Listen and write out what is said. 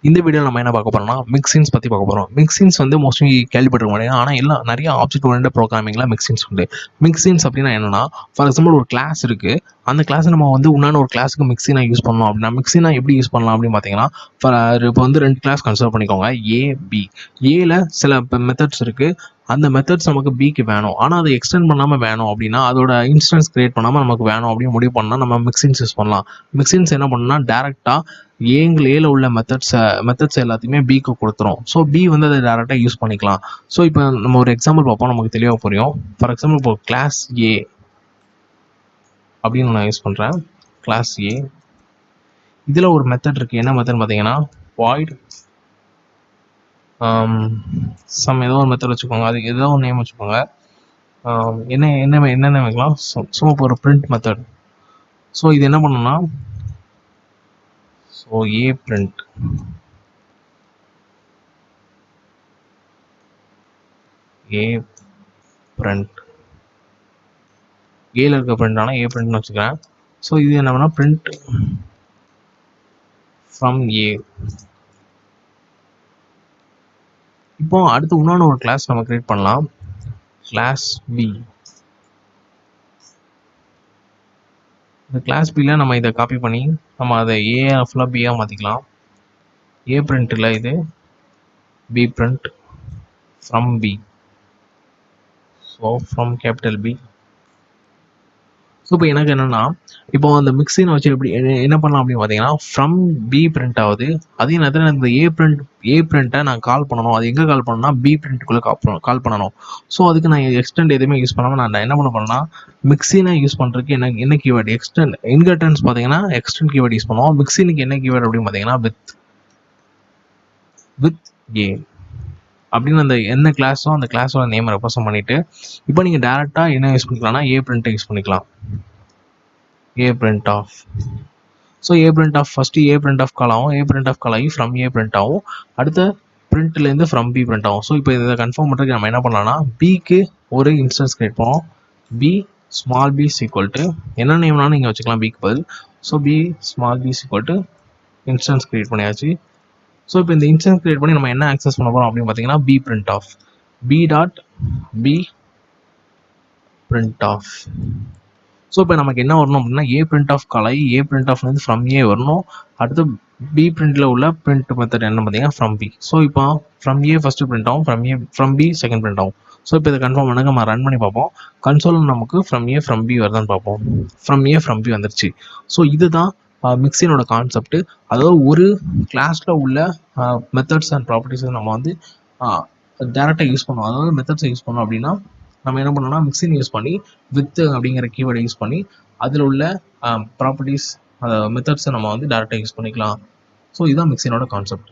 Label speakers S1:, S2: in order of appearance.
S1: இந்த வீடியோவில் நம்ம என்ன பார்க்க போறோம்னா மிக்சின்ஸ் பற்றி பார்க்க போகிறோம். மிக்சின்ஸ் வந்து மோஸ்ட்லி கேள்விப்பட்டிருக்க மாட்டேங்க. ஆனால் எல்லாம் நிறைய ஆப்ஜெக்ட் ஓரியன்டட் ப்ரோக்ராமிங்கில் மிக்சின்ஸ் உண்டு. மிக்சின்ஸ் அப்படின்னா என்னன்னா, ஃபார் எக்ஸாம்பிள் ஒரு கிளாஸ் இருக்குது. அந்த கிளாஸை நம்ம வந்து இன்னொன்று ஒரு கிளாஸுக்கு மிக்சினாக யூஸ் பண்ணோம் அப்படின்னா மிக்சினாக எப்படி யூஸ் பண்ணலாம் அப்படின்னு பார்த்தீங்கன்னா, இப்போ வந்து 2 கிளாஸ் கன்சிடர் பண்ணிக்கோங்க, ஏ பி. ஏல சில மெத்தட்ஸ் இருக்குது. அந்த மெத்தட்ஸ் நமக்கு பிக்கு வேணும், ஆனால் அதை எக்ஸ்டெண்ட் பண்ணாமல் வேணும் அப்படின்னா, அதோட இன்ஸ்டன்ஸ் கிரியேட் பண்ணாமல் நமக்கு வேணும் அப்படின்னு முடிவு பண்ணால் நம்ம மிக்சின்ஸ் யூஸ் பண்ணலாம். மிக்சின்ஸ் என்ன பண்ணணும்னா டேரெக்டாக ஏல உள்ள மெத்தட்ஸ் எல்லாத்தையுமே பிக்கு கொடுத்துரும். ஸோ பி வந்து அதை டேரெக்டாக யூஸ் பண்ணிக்கலாம். ஸோ இப்போ நம்ம ஒரு எக்ஸாம்பிள் பார்ப்போம், நமக்கு தெளிவாக புரியும். ஃபார் எக்ஸாம்பிள் இப்போ கிளாஸ் ஏ அப்படின்னு நான் யூஸ் பண்ணுறேன். கிளாஸ் ஏ இதில் ஒரு மெத்தட் இருக்குது. என்ன மெத்தட் பார்த்தீங்கன்னா வாய்ட் ஏதோ ஒரு மெத்தட் வச்சுக்கோங்க, அதுக்கு ஏதோ ஒரு நேம் வச்சுக்கோங்க. என்னென்ன வைக்கலாம். ஸோ இப்போ ஒரு பிரிண்ட் மெத்தட். ஸோ இது என்ன பண்ணணும்னா, ஸோ ஏ பிரிண்ட் ஏல இருக்க பிரிண்ட் ஆனால் ஏ பிரிண்ட்னு வச்சுக்கிறேன். ஸோ இது என்ன பண்ணால் பிரிண்ட் ஃப்ரம் ஏ. இப்போ அடுத்து இன்னொன்று ஒரு கிளாஸ் நம்ம கிரியேட் பண்ணலாம், கிளாஸ் பி. இந்த கிளாஸ் பியில் நம்ம இதை காப்பி பண்ணி நம்ம அதை ஏ ஃபுல்லாக பியாக மாற்றிக்கலாம். ஏ பிரிண்ட்டில் இது B print from B. So from capital B. So இப்போ எனக்கு என்னென்னா, இப்போ அந்த மிக்சினை வச்சு எப்படி என்ன பண்ணலாம் அப்படின்னு பார்த்தீங்கன்னா, ஃப்ரம் பி பிரிண்ட் ஆகுது. அதே நேரத்தில் இந்த ஏ பிரிண்ட்டை நான் கால் பண்ணணும். அது எங்கே கால் பண்ணணும்னா பி பிரிண்ட்டுக்குள்ளே கால் பண்ணணும். ஸோ அதுக்கு நான் எக்ஸ்டெண்ட் எதுவுமே யூஸ் பண்ணாமல் நான் என்ன பண்ண போறேன்னா, மிக்சினை யூஸ் பண்ணுறதுக்கு என்ன கீவேர்டு எக்ஸ்டெண்ட். இன்கட்டன்ஸ் பார்த்தீங்கன்னா எக்ஸ்டெண்ட் கீவேர்டு யூஸ் பண்ணுவோம். மிக்சினுக்கு என்ன கீவேர்டு அப்படின்னு பார்த்தீங்கன்னா வித் ஏ அப்படின்னு அந்த என்ன கிளாஸோ அந்த கிளாஸோட நேம் ரெப்ரசன்ட் பண்ணிட்டு, இப்போ நீங்கள் டேரெக்டாக என்ன யூஸ் பண்ணிக்கலாம்னா ஏ பிரிண்ட்டை யூஸ் பண்ணிக்கலாம். A print of. So A print of first A print of கால் ஆகும். ஏ பிரிண்ட் ஆஃப் கால் ஆகி ஃப்ரம் ஏ பிரிண்ட் ஆகும். அடுத்த பிரிண்ட்லேருந்து ஃப்ரம் பி பிரிண்ட் ஆகும். ஸோ இப்போ இதை கன்ஃபார்ம் பண்ணுறதுக்கு நம்ம என்ன பண்ணலாம்னா, பிக்கு ஒரு இன்ஸ்டன்ஸ் கிரியேட் பண்ணுவோம். B small B equal to என்ன நேம்னாலும் நீங்கள் வச்சுக்கலாம் பிக்கு பதில். So B small B equal to instance create பண்ணியாச்சு. ஸோ இப்போ இந்த இன்ஸ்டன்ஸ் கிரியேட் பண்ணி நம்ம என்ன ஆக்சஸ் பண்ண போகிறோம் அப்படின்னு பார்த்தீங்கன்னா, B print of B dot B print of. So இப்போ நமக்கு என்ன வரணும் அப்படின்னா, ஏ பிரிண்ட் ஆஃப் கால் ஆகி ஏ பிரிண்ட் ஆஃப்லேருந்து ஃப்ரம் ஏ வரணும். அடுத்து பி பிரிண்ட்டில் உள்ள பிரிண்ட் மெத்தட் என்ன பார்த்தீங்கன்னா ஃப்ரம் பி. ஸோ இப்போ ஃப்ரம் ஏ ஃபஸ்ட்டு பிரிண்ட் ஆகும், ஃப்ரம் பி செகண்ட் பிரிண்ட் ஆகும். ஸோ இப்போ இதை கன்ஃபார்ம் பண்ணாங்க நம்ம ரன் பண்ணி பார்ப்போம். கன்சோலில் நமக்கு ஃப்ரம் ஏ ஃப்ரம் பி வருதான்னு பார்ப்போம். ஃப்ரம் ஏ ஃப்ரம் பி வந்துருச்சு. ஸோ இதுதான் மிக்சினோட கான்செப்ட். அதாவது ஒரு கிளாஸில் உள்ள மெத்தட்ஸ் அண்ட் ப்ராப்பர்ட்டிஸை நம்ம வந்து டேரெக்டாக யூஸ் பண்ணுவோம். அதாவது மெத்தட்ஸை யூஸ் பண்ணோம் அப்படின்னா நம்ம என்ன பண்ணோம்னா, மிக்சின் யூஸ் பண்ணி வித் அப்படிங்கிற கீவேர்டை யூஸ் பண்ணி அதில் உள்ள ப்ராப்பர்ட்டிஸ் மெத்தட்ஸை நம்ம வந்து டேரெக்டாக யூஸ் பண்ணிக்கலாம். ஸோ இதுதான் மிக்சினோட கான்செப்ட்.